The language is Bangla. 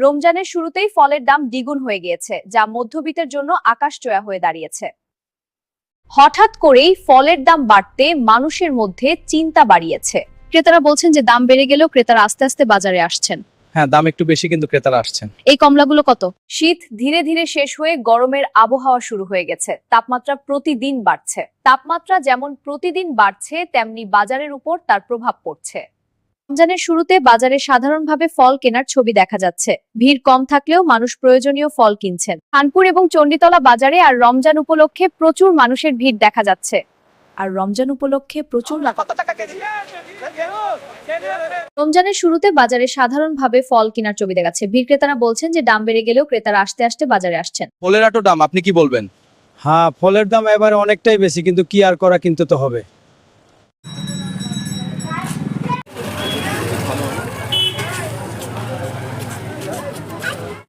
রমজানের শুরুতেই ফলের দাম দ্বিগুণ হয়ে গিয়েছে, যা মধ্যবিত্তের জন্য আকাশছোঁয়া হয়ে দাঁড়িয়েছে। হঠাৎ করেই ফলের দাম বাড়তে মানুষের মধ্যে চিন্তা বাড়িয়েছে। ক্রেতারা বলছেন যে দাম বেড়ে গেলেও ক্রেতারা আস্তে আস্তে বাজারে আসছেন। হ্যাঁ, দাম একটু বেশি কিন্তু ক্রেতারা আসছেন। এই কমলাগুলো কত? শীত ধীরে ধীরে শেষ হয়ে গরমের আবহাওয়া শুরু হয়ে গেছে। তাপমাত্রা প্রতিদিন বাড়ছে। তাপমাত্রা যেমন প্রতিদিন বাড়ছে, তেমনি বাজারের উপর তার প্রভাব পড়ছে। রমজানের শুরুতে বাজারে সাধারণভাবে ফল কেনার ছবি দেখা যাচ্ছে। ভিড় কম থাকলেও মানুষ প্রয়োজনীয় ফল কিনছেন। খানপুর এবং চণ্ডীতলা বাজারে আর রমজান উপলক্ষে প্রচুর মানুষের ভিড় দেখা যাচ্ছে। রমজানের শুরুতে বাজারে সাধারণভাবে ফল কেনার ছবি দেখা যাচ্ছে। বিক্রেতারা বলছেন যে দাম বেড়ে গেলেও ক্রেতারা আস্তে আস্তে বাজারে আসছেন। ফলের এত দাম, আপনি কি বলবেন? হ্যাঁ, ফলের দাম এবারে অনেকটাই বেশি, কিন্তু কি আর করা, কিনতে তো হবে।